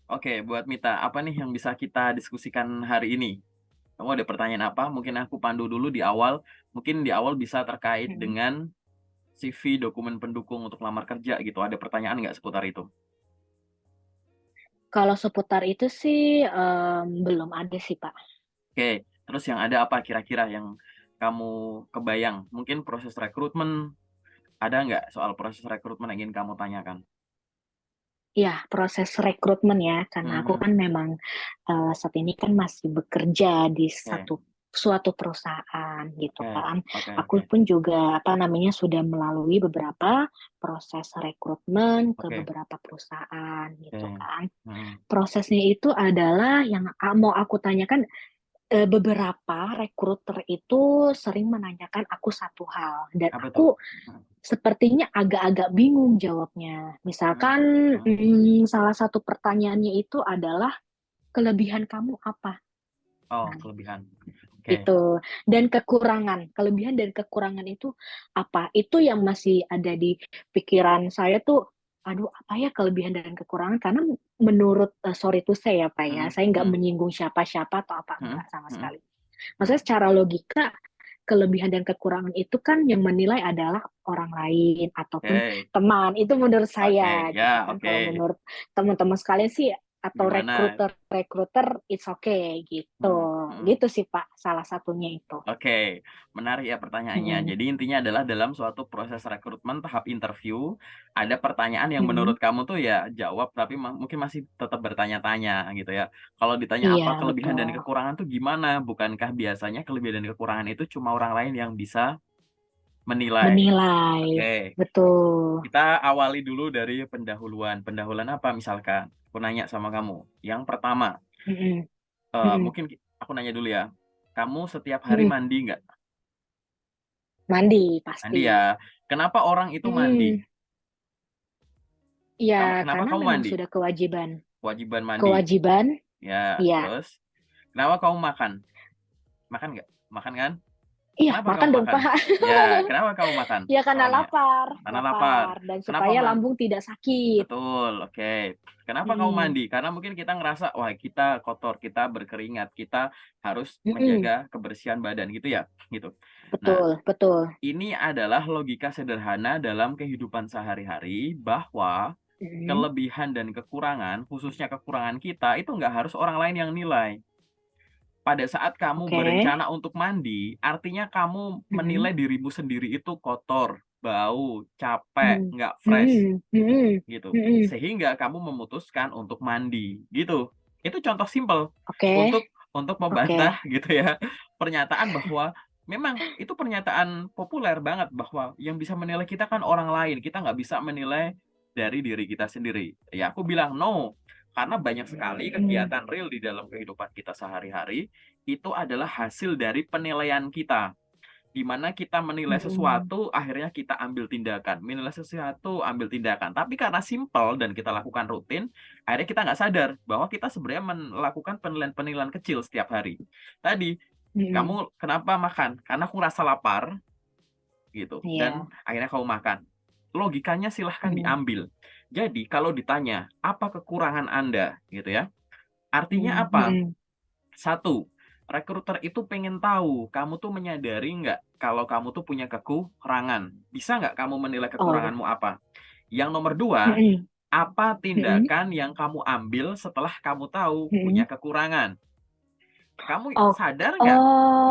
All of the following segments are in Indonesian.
Oke, buat Mita, apa nih yang bisa kita diskusikan hari ini? Kamu ada pertanyaan apa? Mungkin aku pandu dulu di awal. Mungkin di awal bisa terkait Hmm. dengan CV, dokumen pendukung untuk lamar kerja gitu. Ada pertanyaan nggak seputar itu? Kalau seputar itu sih, belum ada sih, Pak. Oke, terus yang ada apa kira-kira yang kamu kebayang? Mungkin proses rekrutmen, ada nggak soal proses rekrutmen yang ingin kamu tanyakan? Ya, proses rekrutmen ya, karena aku Mhm. kan memang, saat ini kan masih bekerja di Oke, suatu perusahaan gitu oke, kan. oke, oke, Aku pun juga, apa namanya, sudah melalui beberapa proses rekrutmen ke oke, beberapa perusahaan gitu oke. kan. Mhm, Prosesnya itu adalah yang mau aku tanyakan. Beberapa rekruter itu sering menanyakan aku satu hal dan apa tuh? aku Mhm, sepertinya agak-agak bingung jawabnya. mhm, Misalkan, mhm. salah satu pertanyaannya itu adalah, "Kelebihan kamu apa?" Oh, Nah, kelebihan. Oke. gitu. Dan kekurangan, kelebihan dan kekurangan itu apa? Itu yang masih ada di pikiran saya tuh, aduh apa ya kelebihan dan kekurangan? Karena menurut sorry to say ya, Pak, ya, Mhm, saya nggak mhm, menyinggung siapa-siapa atau apa, mhm, enggak sama mhm, sekali. Maksudnya mhm. secara logika, kelebihan dan kekurangan itu kan yang menilai adalah orang lain ataupun Oke, teman, itu menurut oke, saya ya, gitu kan. oke. Kalau menurut teman-teman sekalian sih atau Gimana? rekruter it's okay gitu. Mhm, mhm. Gitu sih Pak, salah satunya itu. Oke, menarik ya pertanyaannya. Mhm, Jadi intinya adalah dalam suatu proses rekrutmen tahap interview, ada pertanyaan yang mhm. menurut kamu tuh ya jawab, tapi mungkin masih tetap bertanya-tanya gitu ya. Kalau ditanya Iya apa kelebihan dan betul, kekurangan tuh gimana? Bukankah biasanya kelebihan dan kekurangan itu cuma orang lain yang bisa menilai? menilai, Oke, betul. kita awali dulu dari pendahuluan. Pendahuluan apa misalkan? Aku nanya sama kamu. Yang pertama, Mhm, mhm, mungkin aku nanya dulu ya. Kamu setiap hari mhm. mandi nggak? Mandi Mandi pasti. ya. Kenapa orang itu mandi? Mhm, iya Kenapa karena kamu memang mandi? sudah kewajiban. Kewajiban mandi. Kewajiban, Ya, iya. terus kenapa kamu makan? Makan nggak? Makan kan? Iya, Kenapa makan kamu dong, makan? Pak. Ya, kenapa kamu makan? Ya karena Kalau nanya. lapar, Karena lapar. lapar dan Kenapa supaya lambung tidak sakit. Betul, oke. Kenapa kamu Mhm, mandi? Karena mungkin kita ngerasa, wah kita kotor, kita berkeringat, kita harus mhm, menjaga kebersihan badan gitu ya, gitu. Nah, betul betul. ini adalah logika sederhana dalam kehidupan sehari-hari bahwa Mhm, kelebihan dan kekurangan, khususnya kekurangan kita, itu nggak harus orang lain yang nilai. Pada saat kamu oke. berencana untuk mandi, artinya kamu Mhm, menilai dirimu sendiri itu kotor, bau, capek, mhm, nggak fresh. mhm, mhm, Gitu. mhm. Sehingga kamu memutuskan untuk mandi, gitu. Itu contoh simpel Oke untuk oke. membantah gitu ya, pernyataan bahwa memang itu pernyataan populer banget bahwa yang bisa menilai kita kan orang lain, kita nggak bisa menilai dari diri kita sendiri. Ya aku bilang, "No." Karena banyak sekali Mhm, kegiatan real di dalam kehidupan kita sehari-hari, itu adalah hasil dari penilaian kita. Di mana kita menilai mhm, sesuatu, akhirnya kita ambil tindakan, menilai sesuatu, ambil tindakan. Tapi karena simpel dan kita lakukan rutin, akhirnya kita nggak sadar bahwa kita sebenarnya melakukan penilaian-penilaian kecil setiap hari. Tadi, mhm. kamu kenapa makan? Karena aku rasa lapar, gitu, dan Iya, akhirnya kamu makan. Logikanya silahkan mhm, diambil. Jadi, kalau ditanya, apa kekurangan Anda? Gitu ya. Artinya mhm, apa? mhm. Satu, rekruter itu pengen tahu, kamu tuh menyadari nggak kalau kamu tuh punya kekurangan? Bisa nggak kamu menilai Oh, kekuranganmu apa? Yang nomor dua, mhm, apa mhm, tindakan yang kamu ambil setelah kamu tahu punya mhm. kekurangan? Kamu Oh sadar nggak?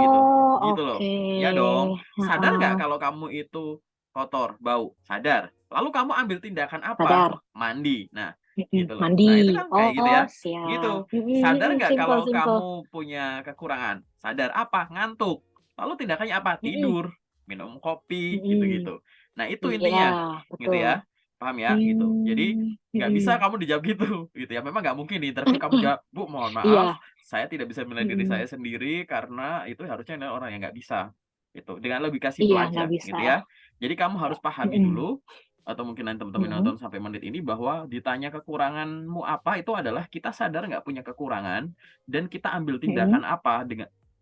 Gitu, oh, gitu loh. oke. Ya dong, sadar nggak Heeh, kalau kamu itu kotor, bau? Sadar. Lalu kamu ambil tindakan apa? sadar. Mandi. Nah, Mhm, gitu loh. Nah, itu mandi. kan kayak gitu Oh, ya. siap. Gitu. Mhm Sadar mhm, nggak simpel kalau simpel. kamu punya kekurangan? Sadar. Apa? Ngantuk. Lalu tindakannya apa? Mhm Tidur, minum kopi, mhm. gitu-gitu. Nah, itu Iya, intinya, gitu betul. ya. Paham ya? Gitu. Jadi, Mmm, nggak bisa mhm. kamu dijawab gitu, gitu ya. Memang nggak mungkin di interview kamu jawab, "Bu, mohon maaf, Iya, saya tidak bisa menilai diri saya mhm. sendiri karena itu harusnya adalah orang yang nggak bisa." Itu, dengan logika simpel Iya, nggak aja, bisa. gitu ya. Jadi kamu harus pahami Mhm dulu, atau mungkin nanti teman-teman yang mhm nonton sampai menit ini bahwa ditanya kekuranganmu apa, itu adalah kita sadar nggak punya kekurangan, dan kita ambil mhm tindakan apa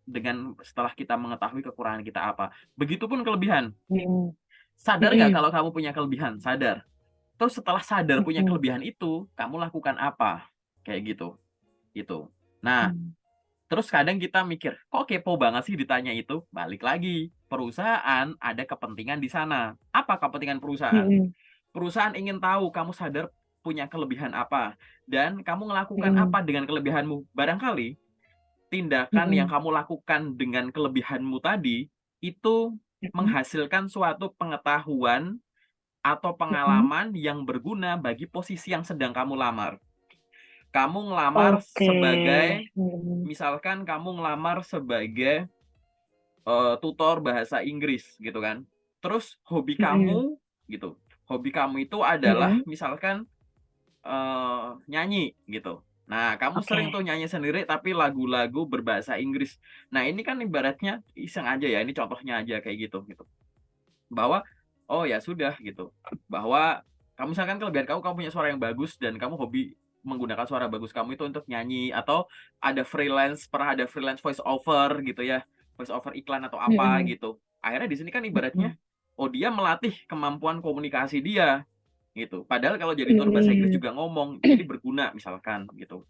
dengan setelah kita mengetahui kekurangan kita apa. Begitupun kelebihan. mhm Sadar nggak mhm kalau kamu punya kelebihan? Sadar. Terus setelah sadar punya mhm. kelebihan itu, kamu lakukan apa? kayak gitu, gitu. Nah, Hmm. terus kadang kita mikir, "Kok kepo banget sih ditanya itu?" Balik lagi, perusahaan ada kepentingan di sana. Apa kepentingan perusahaan? Mm-mm. Perusahaan ingin tahu kamu sadar punya kelebihan apa, dan kamu melakukan Mm-mm. apa dengan kelebihanmu. Barangkali tindakan yang Mm-mm. kamu lakukan dengan kelebihanmu tadi, itu Mm-mm. menghasilkan suatu pengetahuan atau Mm-mm. pengalaman yang berguna bagi posisi yang sedang kamu lamar. Kamu ngelamar Oke. sebagai Mm-mm. misalkan kamu ngelamar sebagai, tutor bahasa Inggris gitu kan. Terus hobi Mm-mm. kamu gitu, hobi kamu itu adalah Mm-mm. misalkan, nyanyi gitu. Nah, kamu sering Oke. tuh nyanyi sendiri tapi lagu-lagu berbahasa Inggris. Nah, ini kan ibaratnya iseng aja ya, ini contohnya aja kayak gitu, gitu. Bahwa, oh ya sudah gitu, bahwa kamu misalkan kelebihan kamu punya suara yang bagus dan kamu hobi menggunakan suara bagus kamu itu untuk nyanyi atau pernah ada freelance voice over gitu ya, voice over iklan atau apa Mm-mm. gitu. Akhirnya di sini kan ibaratnya, Mm-mm. oh dia melatih kemampuan komunikasi dia, gitu. Padahal kalau jadi tutor bahasa Inggris Mm-mm. juga ngomong, ini berguna misalkan gitu.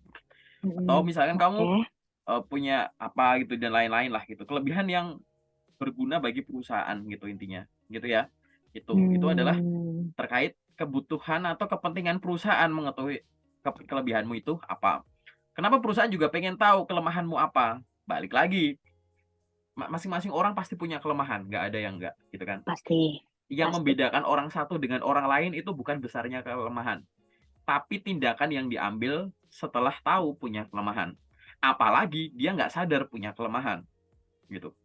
Atau Mm-mm. misalkan kamu, Oke. punya apa gitu dan lain-lain lah gitu, kelebihan yang berguna bagi perusahaan gitu intinya, gitu ya. Itu adalah Hmm. terkait kebutuhan atau kepentingan perusahaan mengetahui kelebihanmu itu apa. Kenapa perusahaan juga pengen tahu kelemahanmu apa? Balik lagi, masing-masing orang pasti punya kelemahan, nggak ada yang nggak, gitu kan. Pasti. Yang Pasti. membedakan orang satu dengan orang lain itu bukan besarnya kelemahan, tapi tindakan yang diambil setelah tahu punya kelemahan. Apalagi dia nggak sadar punya kelemahan, gitu.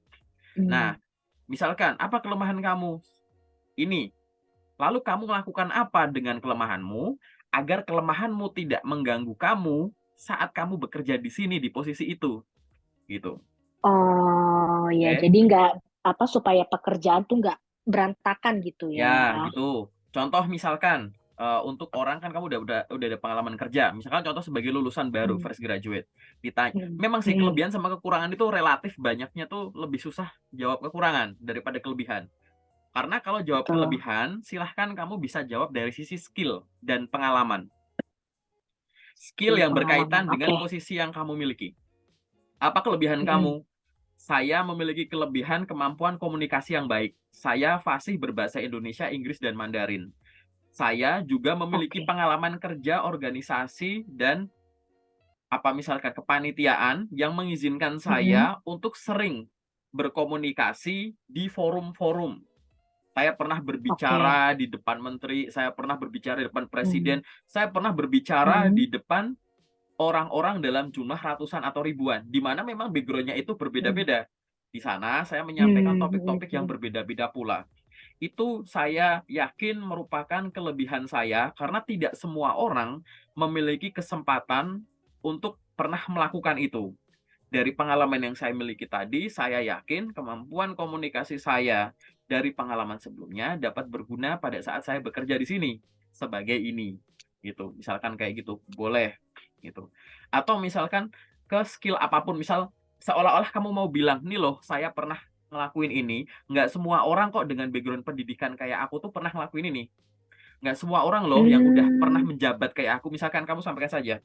Hmm. Nah, misalkan, apa kelemahan kamu? Ini. Lalu kamu melakukan apa dengan kelemahanmu, agar kelemahanmu tidak mengganggu kamu saat kamu bekerja di sini, di posisi itu, gitu. Oh ya, Oke? jadi nggak apa supaya pekerjaan tuh nggak berantakan gitu ya. Ya, gitu. Contoh misalkan, untuk orang kan kamu udah ada pengalaman kerja, misalkan contoh sebagai lulusan baru, Hmm. fresh graduate, ditanya Hmm. memang sih Hmm. kelebihan sama kekurangan itu relatif banyaknya tuh lebih susah jawab kekurangan daripada kelebihan. Karena kalau jawab Betul. kelebihan, silahkan kamu bisa jawab dari sisi skill dan pengalaman. Skill Skill yang pengalaman. berkaitan dengan Oke. posisi yang kamu miliki. Apa kelebihan Hmm. kamu? Saya memiliki kelebihan kemampuan komunikasi yang baik. Saya fasih berbahasa Indonesia, Inggris, dan Mandarin. Saya juga memiliki Oke. pengalaman kerja organisasi dan apa misalkan kepanitiaan yang mengizinkan Hmm. saya untuk sering berkomunikasi di forum-forum. Saya pernah Oke. berbicara di depan menteri, saya pernah berbicara di depan Hmm. presiden, saya pernah berbicara Hmm. di depan orang-orang dalam jumlah ratusan atau ribuan, di mana memang background-nya itu Hmm. berbeda-beda. Di sana saya menyampaikan Hmm. Hmm. topik-topik yang Hmm. berbeda-beda pula. Itu saya yakin merupakan kelebihan saya karena tidak semua orang memiliki kesempatan untuk pernah melakukan itu. Dari pengalaman yang saya miliki tadi, saya yakin kemampuan komunikasi saya dari pengalaman sebelumnya dapat berguna pada saat saya bekerja di sini sebagai ini, gitu. Misalkan kayak gitu, boleh gitu. Atau misalkan ke skill apapun, misal seolah-olah kamu mau bilang, "Nih loh, saya pernah ngelakuin ini." Nggak semua orang kok dengan background pendidikan kayak aku tuh pernah ngelakuin ini. Nggak semua orang loh yang udah pernah Hmm. menjabat kayak aku, misalkan kamu sampaikan saja,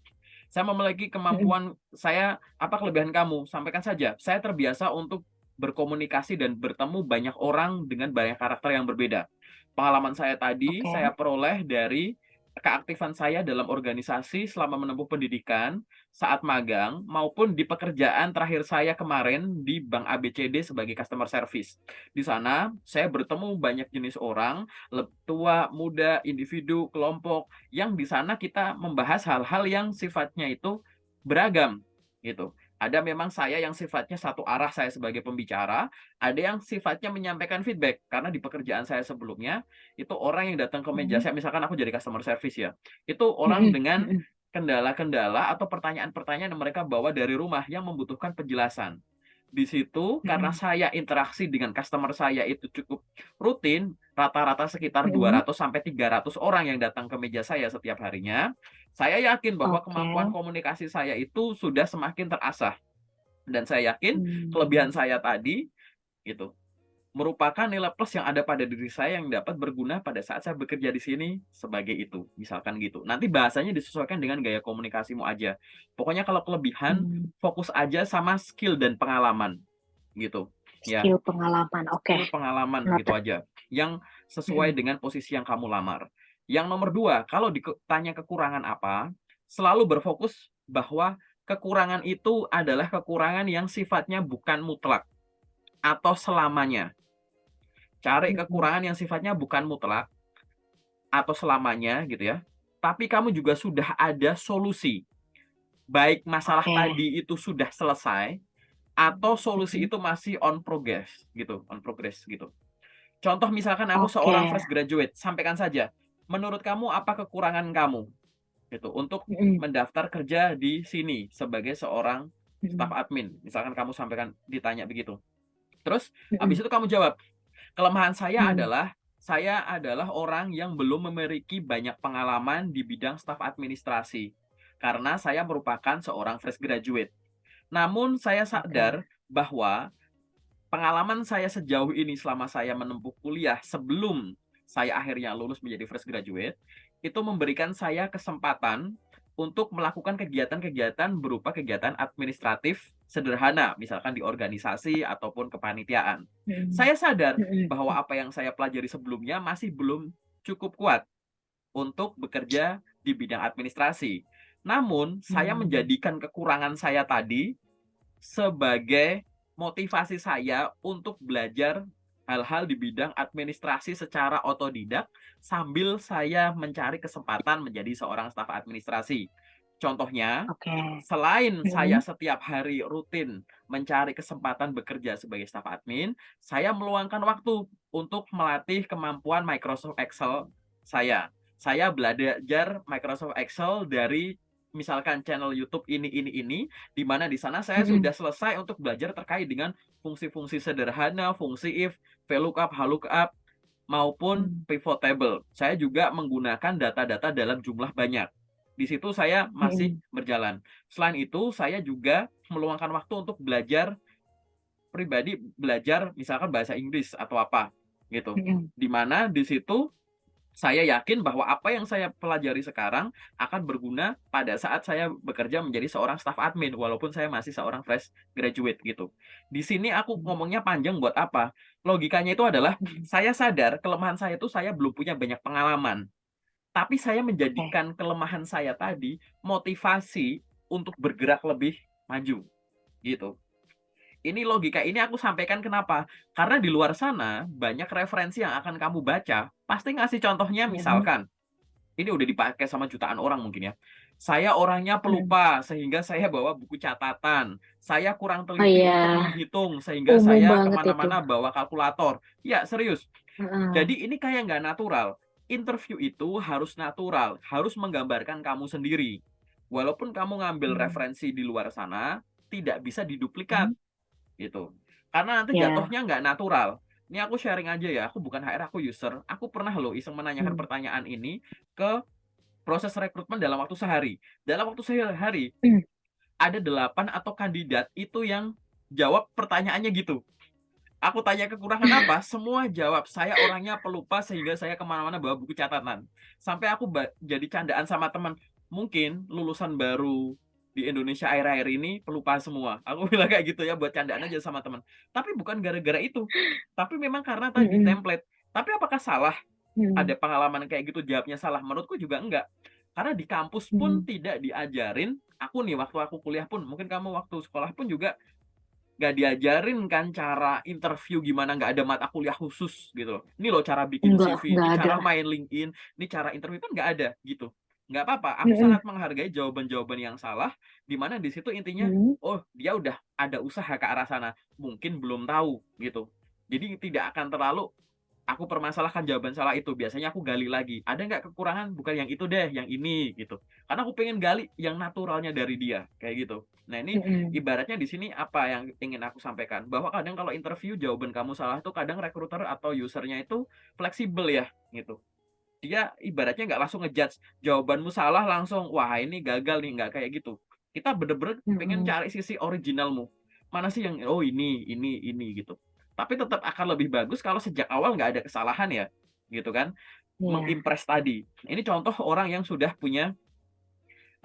"Saya memiliki Hmm. kemampuan saya, apa kelebihan kamu?" Sampaikan saja, "Saya terbiasa untuk berkomunikasi dan bertemu banyak orang dengan banyak karakter yang berbeda. Pengalaman saya tadi, Oke. saya peroleh dari keaktifan saya dalam organisasi selama menempuh pendidikan, saat magang, maupun di pekerjaan terakhir saya kemarin di Bank ABCD sebagai customer service. Di sana, saya bertemu banyak jenis orang, tua, muda, individu, kelompok, yang di sana kita membahas hal-hal yang sifatnya itu beragam, gitu. Ada memang saya yang sifatnya satu arah, saya sebagai pembicara, ada yang sifatnya menyampaikan feedback. Karena di pekerjaan saya sebelumnya, itu orang yang datang ke meja Hmm. saya, misalkan aku jadi customer service ya, itu orang Hmm. dengan Hmm. kendala-kendala atau pertanyaan-pertanyaan yang mereka bawa dari rumah yang membutuhkan penjelasan. Di situ karena Hmm. saya interaksi dengan customer saya itu cukup rutin, rata-rata sekitar Hmm. 200 sampai 300 orang yang datang ke meja saya setiap harinya, saya yakin bahwa Oke. kemampuan komunikasi saya itu sudah semakin terasah dan saya yakin kelebihan Hmm. saya tadi itu. merupakan nilai plus yang ada pada diri saya yang dapat berguna pada saat saya bekerja di sini sebagai itu, misalkan gitu. Nanti bahasanya disesuaikan dengan gaya komunikasimu aja. Pokoknya kalau kelebihan, Mmm, fokus aja sama skill dan pengalaman, gitu. Ya, skill pengalaman, oke, skill pengalaman gitu noted. aja, yang sesuai Mhm, dengan posisi yang kamu lamar. Yang nomor 2, kalau ditanya kekurangan apa, selalu berfokus bahwa kekurangan itu adalah kekurangan yang sifatnya bukan mutlak atau selamanya. Cari mhm, kekurangan yang sifatnya bukan mutlak atau selamanya gitu ya, tapi kamu juga sudah ada solusi. Baik masalah oke, tadi itu sudah selesai atau solusi mhm, itu masih on progress gitu. Contoh misalkan aku oke, seorang fresh graduate, sampaikan saja, menurut kamu apa kekurangan kamu gitu untuk mhm, mendaftar kerja di sini sebagai seorang staf mhm, admin, misalkan kamu sampaikan ditanya begitu. Terus habis mhm, itu kamu jawab, kelemahan mmm, saya adalah orang yang belum memiliki banyak pengalaman di bidang staf administrasi, karena saya merupakan seorang fresh graduate. Namun saya oke, sadar bahwa pengalaman saya sejauh ini selama saya menempuh kuliah sebelum saya akhirnya lulus menjadi fresh graduate, itu memberikan saya kesempatan untuk melakukan kegiatan-kegiatan berupa kegiatan administratif sederhana, misalkan di organisasi ataupun kepanitiaan. mhm, Saya sadar mhm, bahwa apa yang saya pelajari sebelumnya masih belum cukup kuat untuk bekerja di bidang administrasi. Namun, saya mmm, menjadikan kekurangan saya tadi sebagai motivasi saya untuk belajar hal-hal di bidang administrasi secara otodidak sambil saya mencari kesempatan menjadi seorang staf administrasi. Contohnya, oke, selain saya mhm, setiap hari rutin mencari kesempatan bekerja sebagai staf admin, saya meluangkan waktu untuk melatih kemampuan Microsoft Excel saya. Saya belajar Microsoft Excel dari misalkan channel YouTube ini, di mana di sana saya sudah mhm, selesai untuk belajar terkait dengan fungsi-fungsi sederhana, fungsi if, VLOOKUP, HLOOKUP, maupun mmm, pivot table. Saya juga menggunakan data-data dalam jumlah banyak. Di situ saya masih mhm, berjalan. Selain itu, saya juga meluangkan waktu untuk belajar pribadi, belajar misalkan bahasa Inggris atau apa gitu. mhm, Di mana di situ saya yakin bahwa apa yang saya pelajari sekarang akan berguna pada saat saya bekerja menjadi seorang staf admin, walaupun saya masih seorang fresh graduate gitu. Di sini aku mmm, ngomongnya panjang buat apa? Logikanya itu adalah mhm, saya sadar kelemahan saya itu saya belum punya banyak pengalaman, tapi saya oke, menjadikan kelemahan saya tadi motivasi untuk bergerak lebih maju gitu. Ini logika ini aku sampaikan kenapa? Karena di luar sana banyak referensi yang akan kamu baca, pasti ngasih contohnya mhm, misalkan ini udah dipakai sama jutaan orang mungkin ya. Saya orangnya mhm. pelupa sehingga saya bawa buku catatan. Saya kurang Oh teliti iya, untuk menghitung sehingga umum saya banget itu, kemana-mana bawa kalkulator. Ya serius. heeh, Jadi ini kayak nggak natural. Interview itu harus natural, harus menggambarkan kamu sendiri. Walaupun kamu ngambil mmm, referensi di luar sana, tidak bisa diduplikat mhm, gitu. Karena nanti iya, jatuhnya nggak natural. Ini aku sharing aja ya, aku bukan HR, aku user. Aku pernah loh iseng menanyakan mmm, pertanyaan ini ke proses rekrutmen dalam waktu sehari. Dalam waktu sehari, mmm, ada 8 atau kandidat itu yang jawab pertanyaannya gitu. Aku tanya kekurangan apa, semua jawab, "Saya orangnya pelupa sehingga saya kemana-mana bawa buku catatan." Sampai aku jadi candaan sama teman, "Mungkin lulusan baru di Indonesia akhir-akhir ini pelupa semua." Aku bilang kayak gitu ya buat candaan aja sama teman. Tapi bukan gara-gara itu, tapi memang karena tadi mhm, template. Tapi apakah salah ada mhm, pengalaman kayak gitu jawabnya salah? Menurutku juga enggak. Karena di kampus pun mhm, tidak diajarin, aku nih waktu aku kuliah pun, mungkin kamu waktu sekolah pun juga nggak diajarin kan cara interview gimana, nggak ada mata kuliah khusus gitu loh. Ini loh cara bikin CV, enggak ini ada, cara main LinkedIn, ini cara interview, kan nggak ada gitu. Nggak apa-apa, aku mhm, sangat menghargai jawaban-jawaban yang salah, di mana di situ intinya, mhm, oh dia udah ada usaha ke arah sana, mungkin belum tahu gitu. Jadi tidak akan terlalu aku permasalahkan jawaban salah itu, biasanya aku gali lagi, ada nggak kekurangan? Bukan yang itu deh, yang ini gitu. Karena aku pengen gali yang naturalnya dari dia, kayak gitu. Nah ini mhm, ibaratnya di sini apa yang ingin aku sampaikan, bahwa kadang kalau interview jawaban kamu salah tuh kadang recruiter atau usernya itu fleksibel ya, gitu. Dia ibaratnya nggak langsung ngejudge, jawabanmu salah langsung, wah ini gagal nih, nggak kayak gitu. Kita bener-bener pengen mhm, cari sisi originalmu. Mana sih yang, oh ini gitu. Tapi tetap akan lebih bagus kalau sejak awal nggak ada kesalahan ya, gitu kan. Iya. Mengimpress tadi. Ini contoh orang yang sudah punya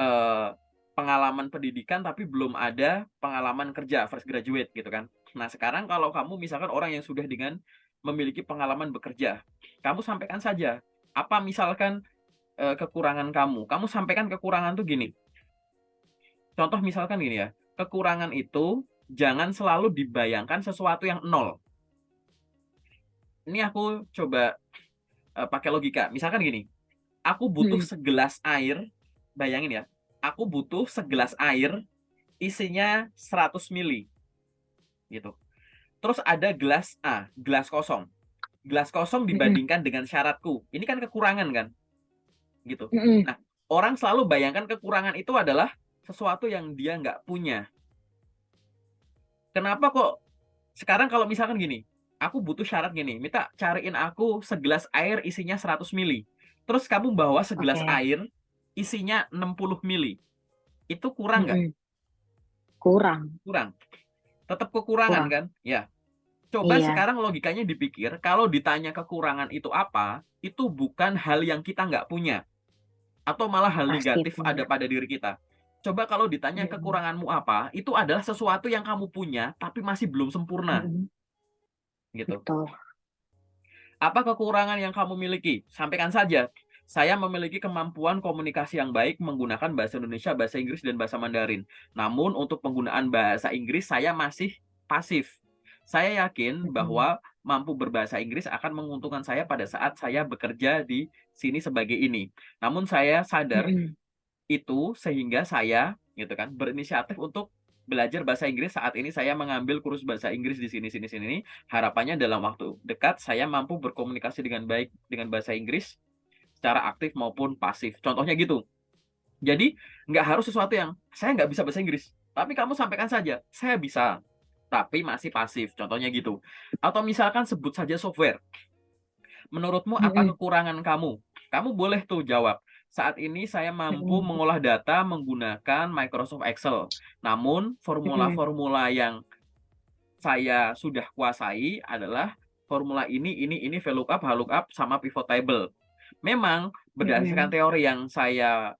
eee, pengalaman pendidikan tapi belum ada pengalaman kerja, fresh graduate gitu kan. Nah, sekarang kalau kamu misalkan orang yang sudah dengan memiliki pengalaman bekerja, kamu sampaikan saja, apa misalkan, kekurangan kamu. Kamu sampaikan kekurangan tuh gini, contoh misalkan gini ya, kekurangan itu jangan selalu dibayangkan sesuatu yang nol. Ini aku coba, pakai logika, misalkan gini, aku butuh Mhm. segelas air, bayangin ya, aku butuh segelas air isinya 100 mili, gitu. Terus ada gelas A, gelas kosong. Gelas kosong Mhm. dibandingkan dengan syaratku, ini kan kekurangan kan, gitu. Mhm. Nah, orang selalu bayangkan kekurangan itu adalah sesuatu yang dia nggak punya. Kenapa kok sekarang kalau misalkan gini, aku butuh syarat gini, minta cariin aku segelas air isinya 100 mili. Terus kamu bawa segelas Oke. air isinya 60 mili. Itu kurang nggak? Mhm. Kurang. Kurang. Tetap kekurangan Kurang. kan? Ya. Coba Iya. sekarang logikanya dipikir, kalau ditanya kekurangan itu apa, itu bukan hal yang kita nggak punya, atau malah hal Pasti negatif ada punya. pada diri kita. Coba kalau ditanya Mhm. kekuranganmu apa, itu adalah sesuatu yang kamu punya, tapi masih belum sempurna, Mhm. gitu. Betul. Apa kekurangan yang kamu miliki? Sampaikan saja. Saya memiliki kemampuan komunikasi yang baik menggunakan bahasa Indonesia, bahasa Inggris, dan bahasa Mandarin. Namun untuk penggunaan bahasa Inggris saya masih pasif. Saya yakin Mhm. bahwa mampu berbahasa Inggris akan menguntungkan saya pada saat saya bekerja di sini sebagai ini. Namun saya sadar Mhm. itu sehingga saya gitu kan berinisiatif untuk belajar bahasa Inggris. Saat ini saya mengambil kursus bahasa Inggris di sini sini sini. Harapannya dalam waktu dekat saya mampu berkomunikasi dengan baik dengan bahasa Inggris secara aktif maupun pasif. Contohnya gitu. Jadi nggak harus sesuatu yang saya nggak bisa bahasa Inggris, tapi kamu sampaikan saja, saya bisa, tapi masih pasif. Contohnya gitu. Atau misalkan sebut saja software. Menurutmu apa Mhm. kekurangan kamu? Kamu boleh tuh jawab, "Saat ini saya mampu Mhm. mengolah data menggunakan Microsoft Excel. Namun Mhm. formula-formula yang saya sudah kuasai adalah formula ini, VLOOKUP, HLOOKUP, sama pivot table. Memang berdasarkan Mhm. teori yang saya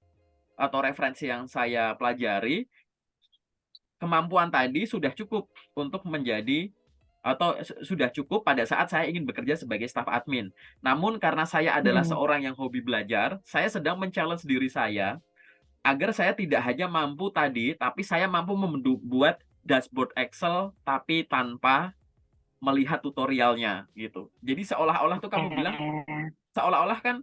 atau referensi yang saya pelajari, kemampuan tadi sudah cukup untuk menjadi atau sudah cukup pada saat saya ingin bekerja sebagai staf admin. Namun karena saya adalah Mhm. seorang yang hobi belajar, saya sedang men-challenge diri saya agar saya tidak hanya mampu tadi, tapi saya mampu membuat dashboard Excel tapi tanpa melihat tutorialnya gitu. Jadi seolah-olah tuh Oke. kamu bilang, seolah-olah kan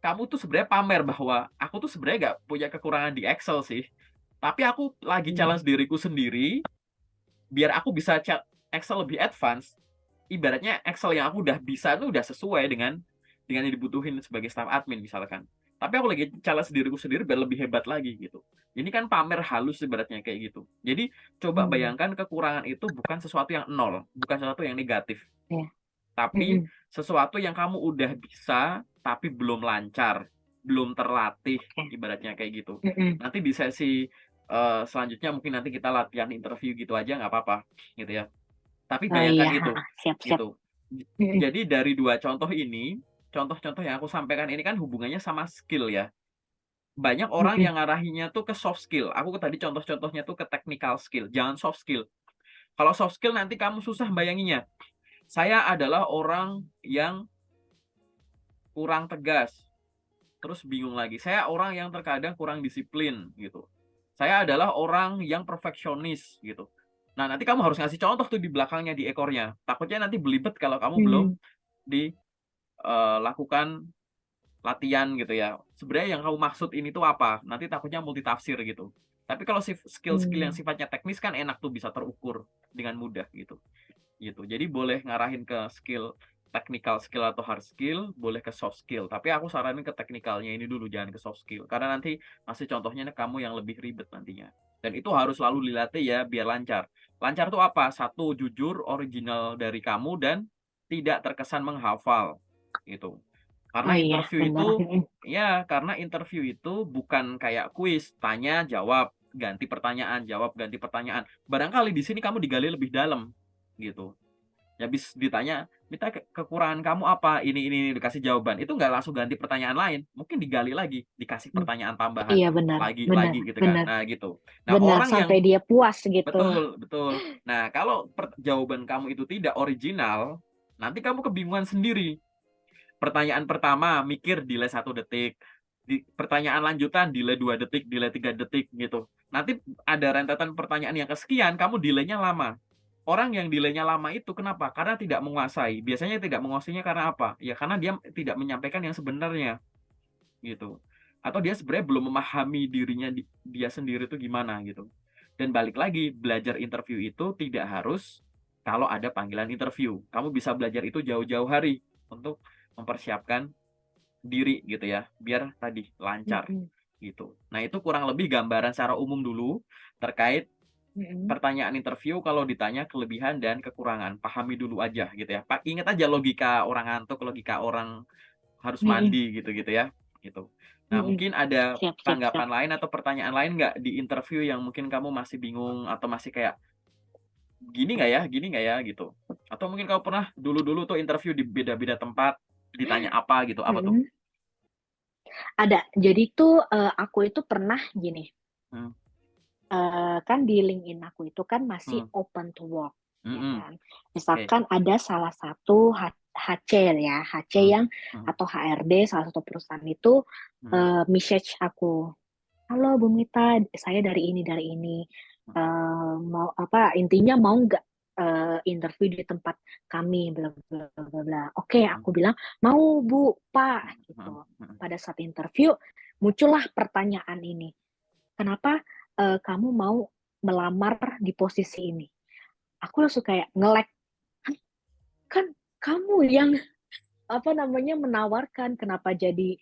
kamu tuh sebenarnya pamer bahwa aku tuh sebenarnya nggak punya kekurangan di Excel sih. Tapi aku lagi Mhm. challenge diriku sendiri biar aku bisa Excel lebih advance. Ibaratnya Excel yang aku udah bisa tuh udah sesuai dengan yang dibutuhin sebagai staff admin misalkan. Tapi aku lagi challenge diriku sendiri biar lebih hebat lagi gitu. Ini kan pamer halus ibaratnya kayak gitu. Jadi coba Mhm. bayangkan kekurangan itu bukan sesuatu yang nol, bukan sesuatu yang negatif, Iya. tapi Mhm. sesuatu yang kamu udah bisa tapi belum lancar, belum terlatih Oke. ibaratnya kayak gitu. Mhm. Nanti di sesi selanjutnya mungkin nanti kita latihan interview gitu aja nggak apa-apa gitu ya. Tapi Oh bayangkan iya, itu, heeh, siap siap. gitu. Mhm. Jadi dari 2 contoh ini, contoh-contoh yang aku sampaikan ini kan hubungannya sama skill ya. Banyak orang Mhm. yang ngarahinnya tuh ke soft skill. Aku tadi contoh-contohnya tuh ke technical skill, jangan soft skill. Kalau soft skill nanti kamu susah bayanginya. Saya adalah orang yang kurang tegas, terus bingung lagi. Saya orang yang terkadang kurang disiplin gitu. Saya adalah orang yang perfeksionis gitu. Nah, nanti kamu harus ngasih contoh tuh di belakangnya, di ekornya. Takutnya nanti belibet kalau kamu belum Mhm. lakukan latihan gitu ya. Sebenarnya yang kamu maksud ini tuh apa? Nanti takutnya multitafsir gitu. Tapi kalau skill-skill yang Mmm. sifatnya teknis kan enak tuh bisa terukur dengan mudah gitu. Gitu. Jadi boleh ngarahin ke skill technical skill atau hard skill, boleh ke soft skill. Tapi aku saranin ke teknikalnya ini dulu, jangan ke soft skill. Karena nanti masih contohnya kamu yang lebih ribet nantinya. Dan itu harus selalu dilatih ya biar lancar. Lancar tuh apa? Satu, jujur, original dari kamu dan tidak terkesan menghafal gitu. Oh Karena iya, interview bener, itu mhm. ya, karena interview itu bukan kayak kuis, tanya, jawab, ganti pertanyaan, jawab, ganti pertanyaan. Barangkali di sini kamu digali lebih dalam gitu. Ya habis ditanya, "Minta kekurangan kamu apa? Ini," dikasih jawaban. Itu nggak langsung ganti pertanyaan lain, mungkin digali lagi, dikasih Mmm, pertanyaan tambahan, iya benar benar lagi gitu kan. benar Nah gitu. Nah benar, orang yang sampai dia puas gitu. betul betul. Nah kalau jawaban kamu itu tidak original, nanti kamu kebingungan sendiri. Pertanyaan pertama mikir delay 1 detik, pertanyaan lanjutan delay 2 detik, delay 3 detik gitu. Nanti ada rentetan pertanyaan yang kesekian, kamu delaynya lama. Orang yang delaynya lama itu kenapa? Karena tidak menguasai. Biasanya tidak menguasainya karena apa? Ya karena dia tidak menyampaikan yang sebenarnya gitu. Atau dia sebenarnya belum memahami dirinya dia sendiri itu gimana gitu. Dan balik lagi, belajar interview itu tidak harus kalau ada panggilan interview. Kamu bisa belajar itu jauh-jauh hari untuk mempersiapkan diri gitu ya, biar tadi lancar Mhm gitu. Nah, itu kurang lebih gambaran secara umum dulu terkait mhm pertanyaan interview kalau ditanya kelebihan dan kekurangan. Pahami dulu aja gitu ya. Ingat aja logika orang ngantuk, logika orang harus mhm mandi gitu-gitu ya, gitu. Nah, mhm. mungkin ada Siap siap siap. tanggapan lain atau pertanyaan lain nggak di interview yang mungkin kamu masih bingung atau masih kayak, gini nggak ya?" Gitu. Atau mungkin kamu pernah dulu-dulu tuh interview di beda-beda tempat, ditanya apa gitu, apa tuh? Mhm. Ada. Jadi tuh, aku itu pernah gini, Mmm, kan di LinkedIn aku itu kan masih mmm, open to work, ya mhm, kan. oke, Misalkan ada salah satu HC ya, HC mmm, yang mhm, atau HRD salah satu perusahaan itu, mhm, message aku, "Halo Bu Mita, saya dari ini, mhm, mau apa, intinya mau nggak, interview di tempat kami bla bla bla bla." Oke, mhm, aku bilang, "Mau Bu, Pak," mhm, mhm, gitu. mhm, Pada saat interview muncullah pertanyaan ini, "Kenapa, kamu mau melamar di posisi ini?" Aku langsung kayak nge-lag, "Hah, kan kamu yang apa namanya, menawarkan, kenapa jadi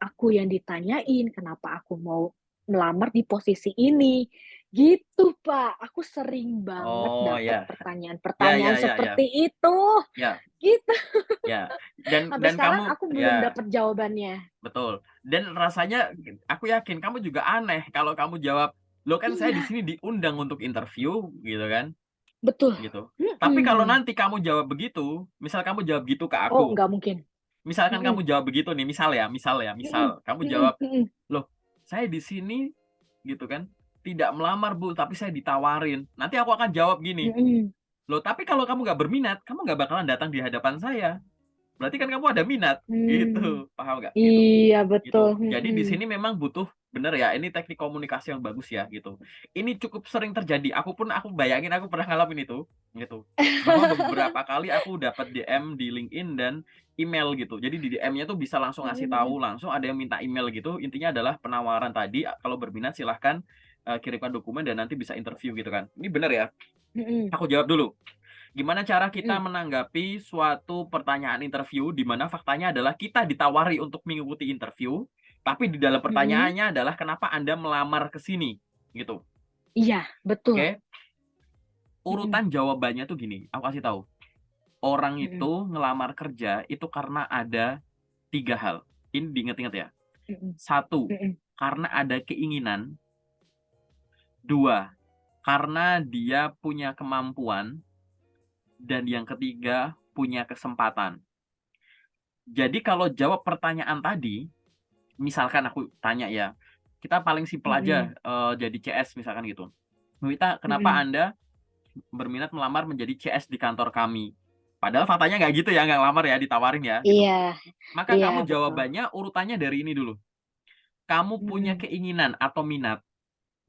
aku yang ditanyain, kenapa aku mau melamar di posisi ini, gitu, Pak. Aku sering banget oh dapat ya, ya pertanyaan-pertanyaan ya ya ya, seperti itu, ya gitu. ya, dan Sampai sekarang kamu aku belum ya, dapat jawabannya. betul, dan rasanya aku yakin kamu juga aneh kalau kamu jawab, "Loh kan saya di Iya, sini diundang untuk interview," gitu kan, betul. gitu. Tapi kalau Mhm. nanti kamu jawab begitu, misal kamu jawab gitu ke Oh, aku, nggak mungkin. misalkan Mhm kamu jawab begitu nih, mhm misal kamu mhm jawab, mhm "Loh, saya di sini," gitu kan, "tidak melamar Bu, tapi saya ditawarin." Nanti aku akan jawab gini, mhm "Loh, tapi kalau kamu nggak berminat, kamu nggak bakalan datang di hadapan saya. Berarti kan kamu ada minat." mmm. Gitu, paham nggak? Gitu. Iya, betul, Gitu. Jadi di mhm. sini memang butuh bener ya, ini teknik komunikasi yang bagus ya, gitu. Ini cukup sering terjadi, aku bayangin aku pernah ngalamin itu, gitu. Bahwa beberapa kali aku dapat DM di LinkedIn dan email gitu. Jadi di DM-nya tuh bisa langsung Mhm ngasih mhm tahu, langsung ada yang minta email gitu, intinya adalah penawaran tadi, kalau berminat silahkan, kirimkan dokumen dan nanti bisa interview gitu kan. Ini bener ya? mhm Aku jawab dulu. Gimana cara kita mhm menanggapi suatu pertanyaan interview di mana faktanya adalah kita ditawari untuk mengikuti interview, tapi di dalam mhm. pertanyaannya adalah kenapa Anda melamar ke sini, gitu. Iya, betul. Oke, Mhm urutan jawabannya tuh gini, aku kasih tahu. Orang mhm itu ngelamar kerja itu karena ada 3 hal. Ini diingat-ingat ya. mhm Satu, mhm karena ada keinginan. 2, karena dia punya kemampuan. Dan yang ketiga, punya kesempatan. Jadi kalau jawab pertanyaan tadi, misalkan aku tanya ya, kita paling simpel aja, mhm jadi CS misalkan gitu. "Wita, kenapa mhm. Anda berminat melamar menjadi CS di kantor kami?" Padahal faktanya nggak gitu ya, nggak ngelamar ya, ditawarin ya, gitu. Iya Maka iya, kamu betul. jawabannya urutannya dari ini dulu, kamu punya Mhm, keinginan atau minat,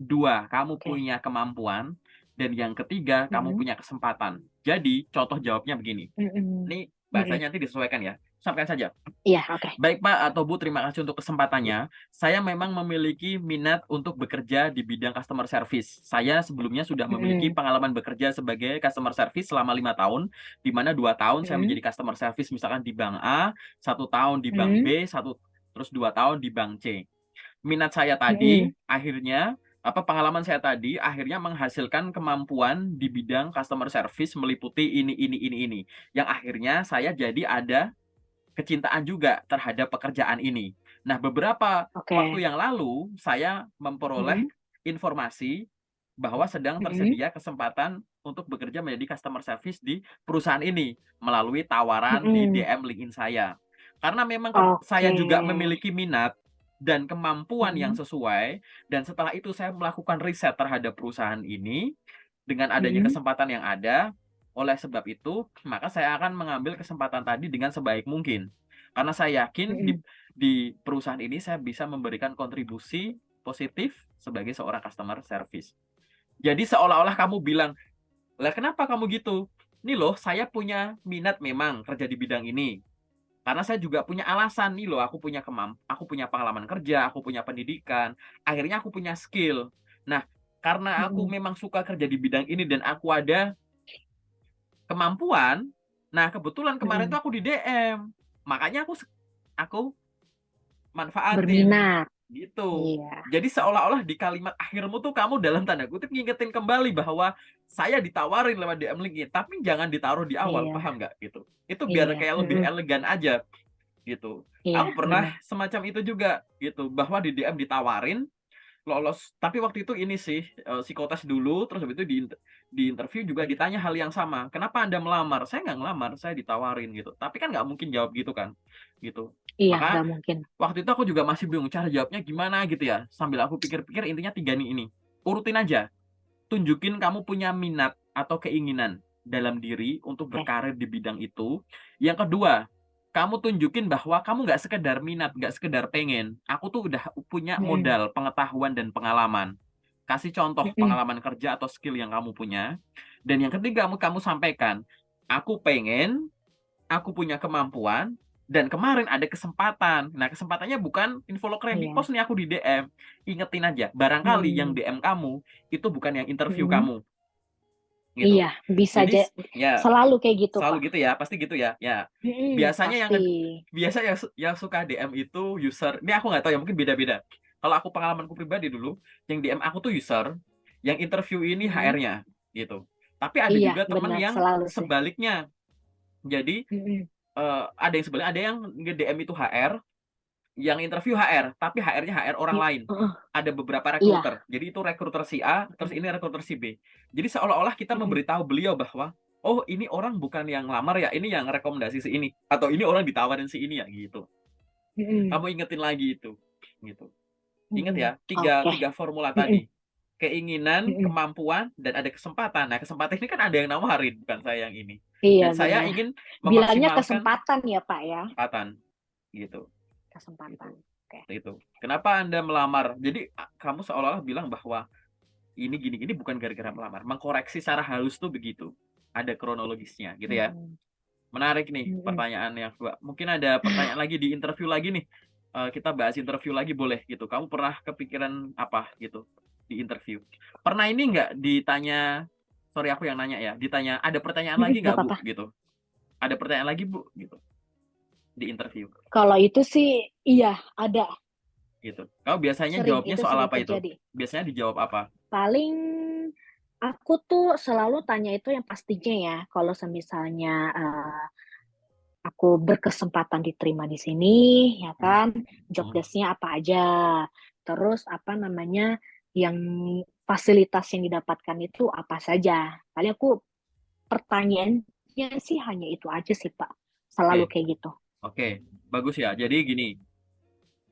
2 kamu oke. punya kemampuan, dan yang ketiga, kamu Mhm punya kesempatan. Jadi contoh jawabnya begini, mhm ini mhm. bahasanya nanti disesuaikan ya, sampaikan saja. Iya, oke. "Baik Pak atau Bu, terima kasih untuk kesempatannya. Saya memang memiliki minat untuk bekerja di bidang customer service. Saya sebelumnya sudah memiliki Mhm pengalaman bekerja sebagai customer service selama 5 tahun, di mana 2 tahun saya mhm menjadi customer service misalkan di bank A, 1 tahun di bank mhm B, terus 2 tahun di bank C. Minat saya tadi mhm akhirnya pengalaman saya tadi akhirnya menghasilkan kemampuan di bidang customer service meliputi ini," yang akhirnya saya jadi ada kecintaan juga terhadap pekerjaan ini. Nah, beberapa oke. waktu yang lalu saya memperoleh Mhm informasi bahwa sedang Mhm. tersedia kesempatan untuk bekerja menjadi customer service di perusahaan ini melalui tawaran di Mhm. DM LinkedIn saya. Karena memang saya Oke. juga memiliki minat dan kemampuan yang Mhm. sesuai, dan setelah itu saya melakukan riset terhadap perusahaan ini dengan adanya Mhm. kesempatan yang ada. Oleh sebab itu, maka saya akan mengambil kesempatan tadi dengan sebaik mungkin. Karena saya yakin Mhm. di perusahaan ini saya bisa memberikan kontribusi positif sebagai seorang customer service. Jadi seolah-olah kamu bilang, "Lah kenapa kamu gitu?" "Nih loh, saya punya minat memang kerja di bidang ini. Karena saya juga punya alasan nih loh, aku punya pengalaman kerja, aku punya pendidikan, akhirnya aku punya skill. Nah, karena aku Mhm. memang suka kerja di bidang ini dan aku ada kemampuan, nah kebetulan kemarin tuh Mhm. aku di DM, makanya aku manfaatin." Berminat. Gitu. Iya. Jadi seolah-olah di kalimat akhirmu tuh kamu dalam tanda kutip ngingetin kembali bahwa saya ditawarin lewat DM LinkedIn, tapi jangan ditaruh di awal, Iya. paham nggak? Gitu. Itu biar Iya. kayak lebih Mhm. elegan aja, gitu. Iya, Aku pernah benar. semacam itu juga, gitu, bahwa di DM ditawarin, lolos, tapi waktu itu ini sih, psikotes dulu, terus habis itu di interview juga ditanya hal yang sama, "Kenapa Anda melamar?" "Saya nggak ngelamar, saya ditawarin," gitu. Tapi kan nggak mungkin jawab gitu kan, gitu. Iya, Maka nggak mungkin. waktu itu aku juga masih bingung cara jawabnya gimana gitu ya, sambil aku pikir-pikir intinya 3 nih ini, urutin aja, tunjukin kamu punya minat atau keinginan dalam diri untuk Oke. berkarir di bidang itu. Yang kedua, kamu tunjukin bahwa kamu nggak sekedar minat, nggak sekedar pengen, aku tuh udah punya Mhm. modal pengetahuan dan pengalaman. Kasih contoh Mhm. pengalaman kerja atau skill yang kamu punya. Dan yang ketiga kamu sampaikan, "Aku pengen, aku punya kemampuan, dan kemarin ada kesempatan." Nah, kesempatannya bukan infolog di Iya. post nih, aku di DM. Ingetin aja, barangkali yang Mhm. DM kamu itu bukan yang interview Mhm. kamu, Iya, gitu. bisa Jadi ya, selalu kayak gitu kok. selalu gitu ya, pasti gitu ya. Ya, Mhm, biasanya pasti. biasa yang suka DM itu user, ini aku nggak tahu ya, mungkin beda-beda. Kalau aku pengalamanku pribadi dulu, yang DM aku tuh user, yang interview ini Mhm. HR-nya, gitu. Tapi ada Iya, juga temen benar, yang selalu sih. sebaliknya. Jadi Mhm. Ada yang sebenarnya ada yang nge-DM itu HR, yang interview HR, tapi HR-nya HR orang lain. Heeh. Ada beberapa Iya. rekruter. Jadi itu rekruter si A, terus Mhm. ini rekruter si B. Jadi seolah-olah kita Mhm. memberitahu beliau bahwa, "Oh, ini orang bukan yang lamar ya, ini yang rekomendasi si ini." Atau, "Ini orang ditawarin si ini ya," gitu. Mhm. Kamu ingetin lagi itu, gitu. Ingat ya, Mhm. tiga Oke. tiga formula Mhm. tadi. Keinginan, Mhm. kemampuan, dan ada kesempatan. Nah, kesempatan ini kan ada yang nawarin, bukan saya yang ini. Iya, Dan saya benar. ingin Bilangnya memaksimalkan kesempatan ya, Pak, ya? kesempatan, gitu. Kesempatan. Gitu. Oke. Itu. "Kenapa Anda melamar?" Jadi, kamu seolah-olah bilang bahwa, "Ini gini gini bukan gara-gara melamar." Mengkoreksi secara halus tuh begitu. Ada kronologisnya, gitu ya. Mhm. Menarik nih Mhm. pertanyaan yang kedua. Mungkin ada pertanyaan lagi di interview lagi nih, kita bahas interview lagi boleh gitu. Kamu pernah kepikiran apa gitu di interview? Pernah ini nggak ditanya, sorry aku yang nanya ya, ditanya, "Ada pertanyaan Mhm, lagi nggak nggak Bu?" apa-apa. Gitu. "Ada pertanyaan lagi Bu?" Gitu, di interview, Kalau itu sih iya, ada, gitu. Kamu biasanya sering, jawabnya itu soal sering apa itu? terjadi. Biasanya dijawab apa? Paling aku tuh selalu tanya itu yang pastinya ya, kalau semisalnya, aku berkesempatan diterima di sini, ya Mhm, kan, job mhm. desk-nya apa aja, terus apa namanya, yang fasilitas yang didapatkan itu apa saja. Paling aku pertanyaannya sih hanya itu aja sih, Pak, selalu Oke, kayak gitu. oke, bagus ya. Jadi gini,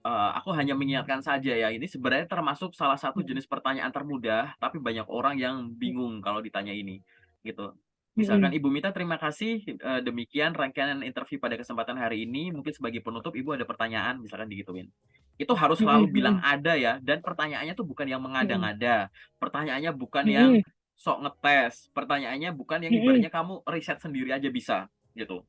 aku hanya mengingatkan saja ya, ini sebenarnya termasuk salah satu Mhm. jenis pertanyaan termudah, tapi banyak orang yang bingung kalau ditanya ini, gitu. Misalkan, Mhm. "Ibu Mita, terima kasih, demikian rangkaian interview pada kesempatan hari ini. Mungkin sebagai penutup Ibu ada pertanyaan?" Misalkan digituin. Itu harus Mhm. selalu bilang Mhm. ada ya, dan pertanyaannya tuh bukan yang Mhm. mengada-ngada, pertanyaannya bukan yang Mhm. sok ngetes, pertanyaannya bukan yang Mhm. ibaratnya kamu riset sendiri aja bisa, gitu.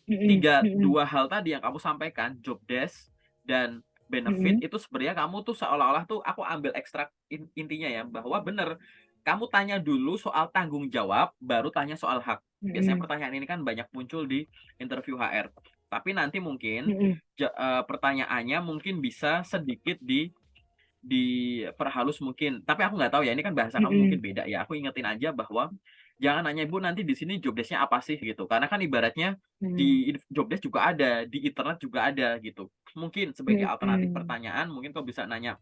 Mhm. Mhm. Dua hal tadi yang kamu sampaikan, job desk dan benefit, Mhm. itu sebenarnya kamu tuh seolah-olah tuh aku ambil ekstrak intinya ya, bahwa bener, kamu tanya dulu soal tanggung jawab, baru tanya soal hak. Biasanya Mhm. pertanyaan ini kan banyak muncul di interview HR. Tapi nanti mungkin Mhm. pertanyaannya mungkin bisa sedikit diperhalus mungkin, tapi aku nggak tahu ya, ini kan bahasa kamu mungkin Mhm. beda ya. Aku ingetin aja bahwa, "Jangan nanya, Bu, nanti di sini job desk-nya apa sih?" Gitu. Karena kan ibaratnya Mhm. di job desk juga ada, di internet juga ada gitu. Mungkin sebagai alternatif Mhm. pertanyaan, mungkin kau bisa nanya,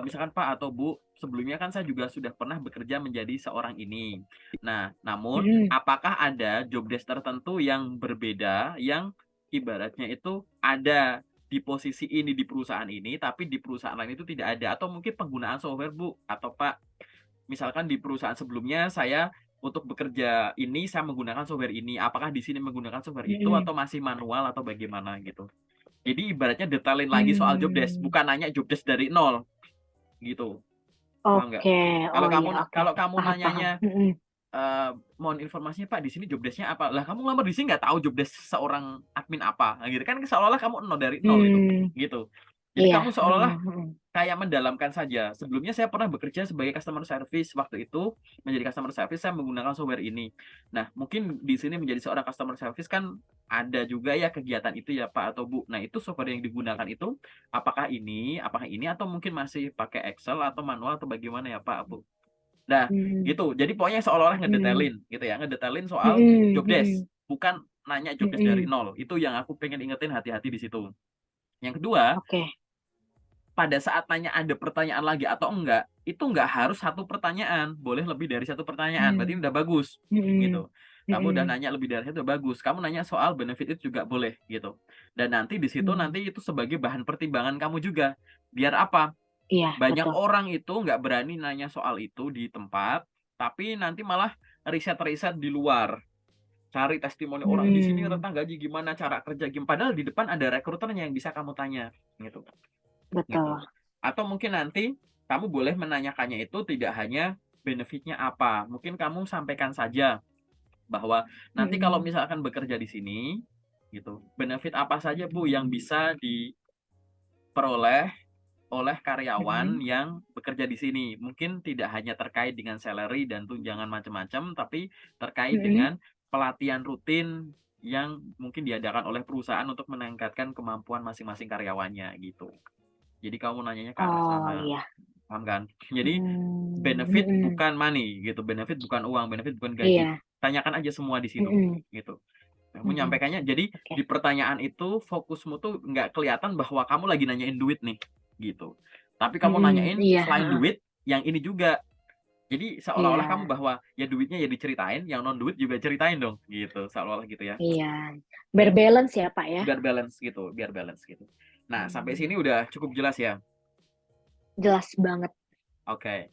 misalkan Pak atau Bu, sebelumnya kan saya juga sudah pernah bekerja menjadi seorang ini. Nah, namun Mhm. apakah ada job desk tertentu yang berbeda yang ibaratnya itu ada di posisi ini di perusahaan ini, tapi di perusahaan lain itu tidak ada atau mungkin penggunaan software Bu atau Pak, misalkan di perusahaan sebelumnya saya untuk bekerja ini saya menggunakan software ini, apakah di sini menggunakan software itu Mhm. atau masih manual atau bagaimana gitu. Jadi ibaratnya detailin lagi soal job desk, Mmm. bukan nanya job desk dari nol gitu. Paham nggak? Oke. Kalau Oh, kamu iya, oke. kalau kamu Paham paham. nanyanya, Mhm. "Mohon informasinya Pak, di sini job desk-nya apa?" Lah kamu ngelamar di sini nggak tahu job desk seorang admin apa, nah gitu kan seolah-olah kamu nol dari nol itu, Mmm. gitu. Jadi Iya. kamu Heeh seolah-olah heeh. kayak mendallamkan saja. Sebelumnya saya pernah bekerja sebagai customer service, waktu itu menjadi customer service saya menggunakan software ini. Nah, mungkin di sini menjadi seorang customer service kan ada juga ya kegiatan itu ya Pak atau Bu. Nah, itu software yang digunakan itu apakah ini atau mungkin masih pakai Excel atau manual atau bagaimana ya Pak, Bu? Nah, Mmm. gitu. Jadi pokoknya seolah-olah Mhm. ngedetailin gitu ya, ngedetailin soal Mhm job desk, mhm. bukan nanya job desk dari Mhm. nol. Itu yang aku pengen ingetin hati-hati di situ. Yang kedua, Oke. pada saat nanya ada pertanyaan lagi atau enggak, itu enggak harus satu pertanyaan, boleh lebih dari satu pertanyaan, berarti Mmm. udah bagus, Mhm. gitu. Kamu udah Mhm. nanya lebih dari satu udah bagus, kamu nanya soal benefit itu juga boleh, gitu. Dan nanti di situ Mmm. nanti itu sebagai bahan pertimbangan kamu juga. Biar apa? Iya, Banyak betul. orang itu nggak berani nanya soal itu di tempat, tapi nanti malah riset-riset di luar, cari testimoni orang di sini Mhm. rentang gaji gimana, cara kerja padahal di depan ada rekruternya yang bisa kamu tanya, gitu. Gitu. Betul. Atau mungkin nanti kamu boleh menanyakannya itu tidak hanya benefit-nya apa, mungkin kamu sampaikan saja bahwa, "Nanti kalau Mhm. misalkan bekerja di sini, gitu, benefit apa saja Bu yang bisa diperoleh oleh karyawan Mhm. yang bekerja di sini?" Mungkin tidak hanya terkait dengan salary dan tunjangan macam-macam, tapi terkait Mhm. dengan pelatihan rutin yang mungkin diadakan oleh perusahaan untuk meningkatkan kemampuan masing-masing karyawannya, gitu. Jadi kamu nanyanya ke arah Oh, sana, iya. paham kan? Jadi Mmm. benefit Mhm. bukan money gitu, benefit bukan uang, benefit bukan gaji. Iya. Tanyakan aja semua di situ, Mhm. gitu. Kamu Mhm. nyampaikannya jadi Oke. di pertanyaan itu fokusmu tuh nggak kelihatan bahwa kamu lagi nanyain duit nih, gitu. Tapi kamu Mhm. nanyain Iya, selain heeh. duit, yang ini juga. Jadi seolah-olah kamu Iya. bahwa ya duitnya ya diceritain, yang non duit juga ceritain dong, gitu, seolah-olah gitu ya. Iya. Nah, Ber-balance ya, Pak, ya? biar balance gitu, biar balance gitu. Nah, sampai Mmm. sini udah cukup jelas ya? Jelas banget. Oke.